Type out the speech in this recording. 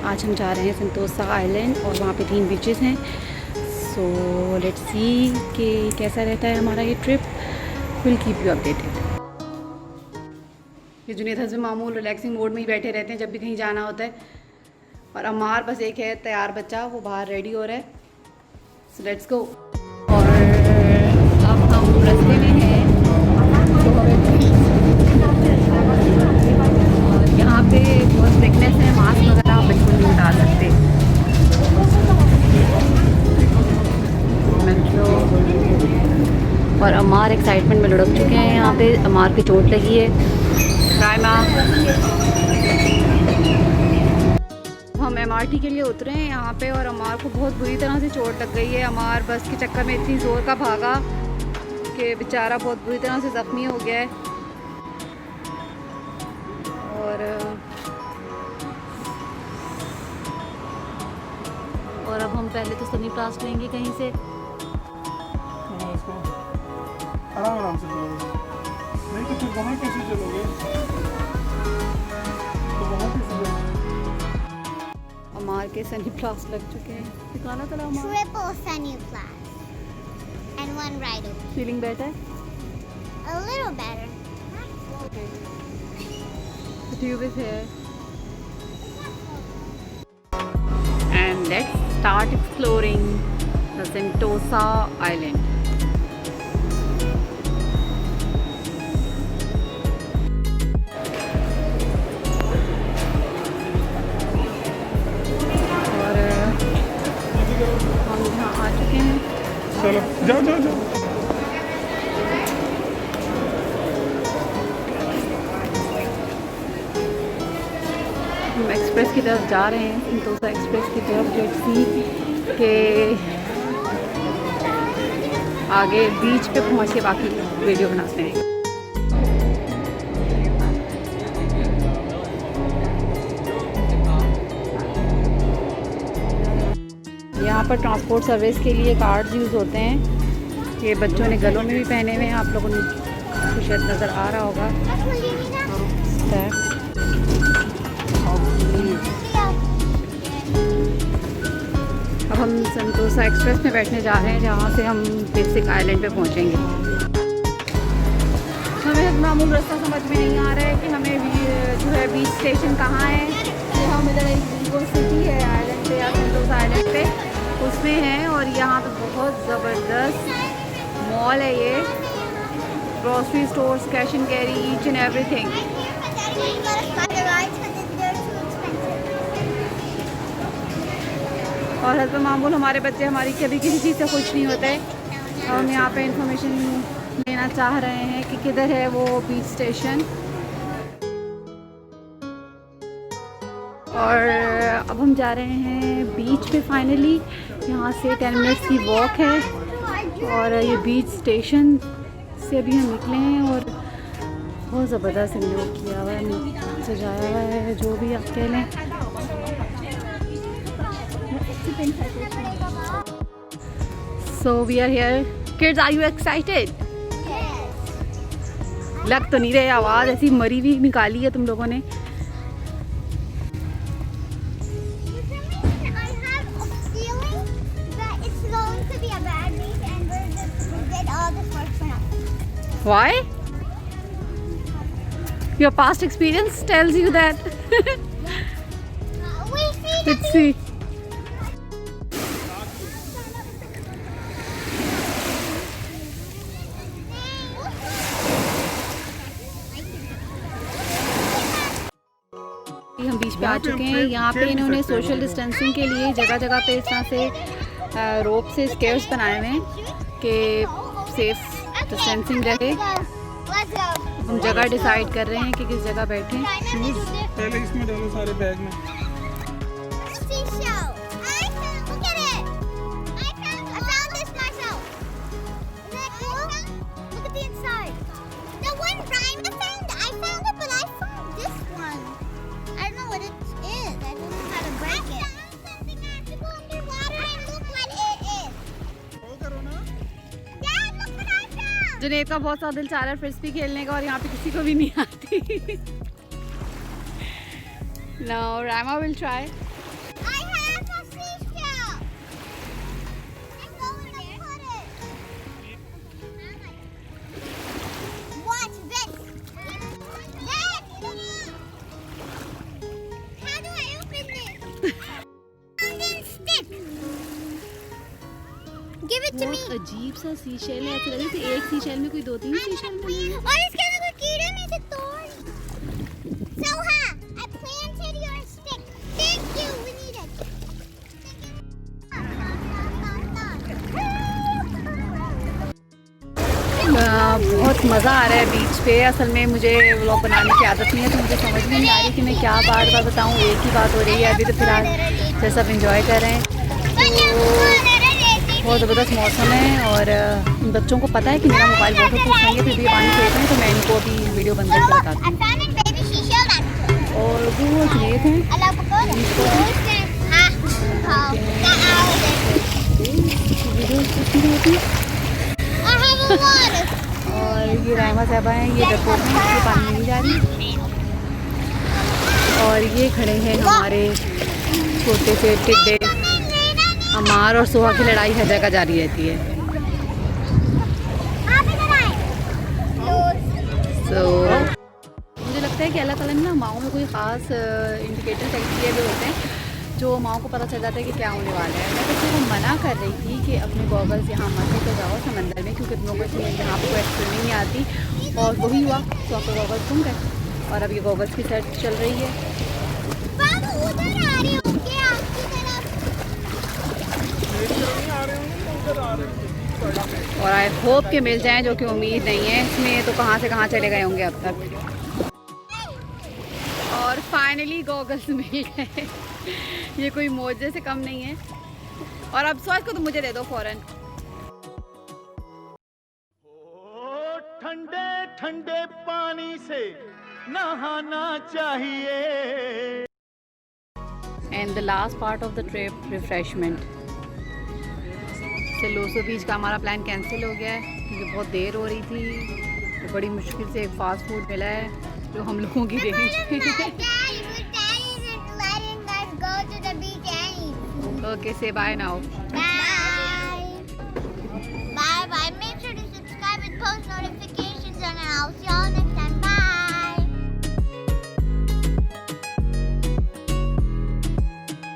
आज हम जा रहे हैं सेंटोसा आइलैंड और वहाँ पे 3 बीचेस हैं। सो लेट्स सी कि कैसा रहता है हमारा ये trip. Will keep you updated. ये जुनैद हस्बैंड मामूल रिलैक्सिंग मोड में ही बैठे रहते हैं जब भी कहीं जाना होता है। और अमार बस एक है तैयार बच्चा, वो बाहर रेडी हो रहा है। So let's go. और अब हम रास्ते में हैं और यहाँ पे बहुत स्ट्रिक्टनेस है, मास्क वगैरह आप बिल्कुल नहीं उतार सकते। मेट्रो और अमार एक्साइटमेंट में लुढ़क चुके हैं। यहाँ पे अमार की चोट लगी है। रायमा हम MRT के लिए उतरे हैं यहाँ पे और अमार को बहुत बुरी तरह से चोट लग गई है। अमार बस के चक्कर में इतनी ज़ोर का भागा कि बेचारा बहुत बुरी तरह से ज़ख्मी हो गया है। और अब हम पहले तो सनी प्लास्ट लेंगे कहीं से। आराम से चलोगे, नहीं तो फिर वहाँ कैसे चलोगे? तो वहाँ कैसे चलोगे? अमार के सनी प्लास्ट लग चुके हैं। दिखाना चला अमार। Triple sunny plus and 1 ride over. Feeling better? A little better. The tube is here. And let's start exploring the Sentosa Island. और हम यहाँ आ चुके हैं। चलो जाओ जाओ जाओ। हम एक्सप्रेस की तरफ जा रहे हैं, सेंटोसा एक्सप्रेस की तरफ। लेट्स सी के आगे बीच पे पहुँच के बाकी वीडियो बनाते हैं। यहाँ पर ट्रांसपोर्ट सर्विस के लिए कार्ड्स यूज़ होते हैं। ये बच्चों ने गलों में भी पहने हुए हैं, आप लोगों ने को शायद नज़र आ रहा होगा। अब हम सेंटोसा एक्सप्रेस में बैठने जा रहे हैं जहाँ से हम बेसिक आइलैंड पे पहुँचेंगे। हमें मामूल रास्ता समझ में नहीं आ रहा है कि हमें जो है बीच स्टेशन कहाँ है। ये हम इधर एक सिटी है आइलैंड पे या सेंटोसा आइलैंड पे उसमें है। और यहाँ पे बहुत ज़बरदस्त मॉल है, ये grocery stores, cash and carry, each and everything. और हस्बैंड मामूल हमारे बच्चे हमारी कभी किसी चीज़ से खुश नहीं होते। हम यहाँ पे इंफॉर्मेशन लेना चाह रहे हैं कि किधर है वो बीच स्टेशन। और अब हम जा रहे हैं बीच पे फाइनली। यहाँ से 10 मिनट्स की वॉक है और ये बीच स्टेशन से अभी हम निकले हैं। और बहुत ज़बरदस्त इन्होंने किया हुआ है, सजाया हुआ है, जो भी आप कह लें। So we are here. Kids, are you excited? लग तो नहीं रहे, आवाज़ ऐसी मरी हुई निकाली है तुम लोगों ने। Why? Your past experience tells you that. Let's see. हम बीच पे आ चुके हैं। यहाँ पे इन्होंने सोशल डिस्टेंसिंग के लिए जगह जगह पे इस तरह से रोप से स्केयर्स बनाए हुए हैं कि सेफ डिस्टेंसिंग रहे। हम जगह डिसाइड कर रहे हैं कि किस जगह बैठें। पहले इसमें डालो सारे बैग में। जुनैद का बहुत सा दिल चाह रहा है फ्रिस्बी खेलने का और यहाँ पे किसी को भी नहीं आती। Now Rama will try. अजीब सा सीशेल है, ऐसे लग रहा है एक सीशेल में कोई 2-3 सीशेल में है। और इसके अंदर कोई कीड़े में से तोड़। Soha, I planted your stick. Thank you. We need it. बहुत मज़ा आ रहा है बीच पे। असल में मुझे व्लॉग बनाने की आदत नहीं है, तो मुझे समझ में नहीं आ रही कि मैं क्या बार बार बताऊँ। एक ही बात हो रही है अभी तो फिलहाल, जैसे सब इंजॉय कर रहे हैं। बहुत ज़बरदस्त मौसम है और इन बच्चों को पता है कि मेरा मोबाइल वाटर प्रूफ नहीं है, फिर भी ये पानी फेंक रहे हैं, तो मैं इनको अभी वीडियो बंद करके बताती हूँ। और वो जुनेद हैं, वीडियो होती है। और ये राइमा साहबा हैं, ये डरपोक हैं, ये पानी नहीं जा रही। और ये खड़े हैं हमारे छोटे से टिड्डे। अमार और सोहा की लड़ाई हर जगह जारी रहती है। मुझे लगता है कि अल्लाह ताला ने ना माओ में कोई ख़ास इंडिकेटर सेट किए हुए होते हैं, जो माओ को पता चल जाता है कि क्या होने वाला है। मैं बच्चों को मना कर रही थी कि अपने गॉगल्स यहाँ मत लेकर जाओ समंदर में, क्योंकि तुम लोगों को यहाँ पर कोई स्विमिंग नहीं आती। और वही हुआ, तो आपके गॉगल्स गुम गए और अब ये गॉगल्स की सर्च चल रही है। और आई होप के मिल जाएं, जो कि उम्मीद नहीं है इसमें, तो कहाँ से कहाँ चले गए होंगे अब तक। और फाइनली गॉगल्स मिल गए। ये कोई मौजे से कम नहीं है। और अब स्वाद को तो मुझे दे दो फौरन। ठंडे ठंडे पानी से नहाना चाहिए। And the last part of the trip, refreshment. सेलोसो बीच का हमारा प्लान कैंसिल हो गया है क्योंकि बहुत देर हो रही थी। तो बड़ी मुश्किल से एक फास्ट फूड मिला है जो हम लोगों की रेंज में। Okay, say bye now. Bye. Make sure to subscribe and post notifications, and I'll see y'all next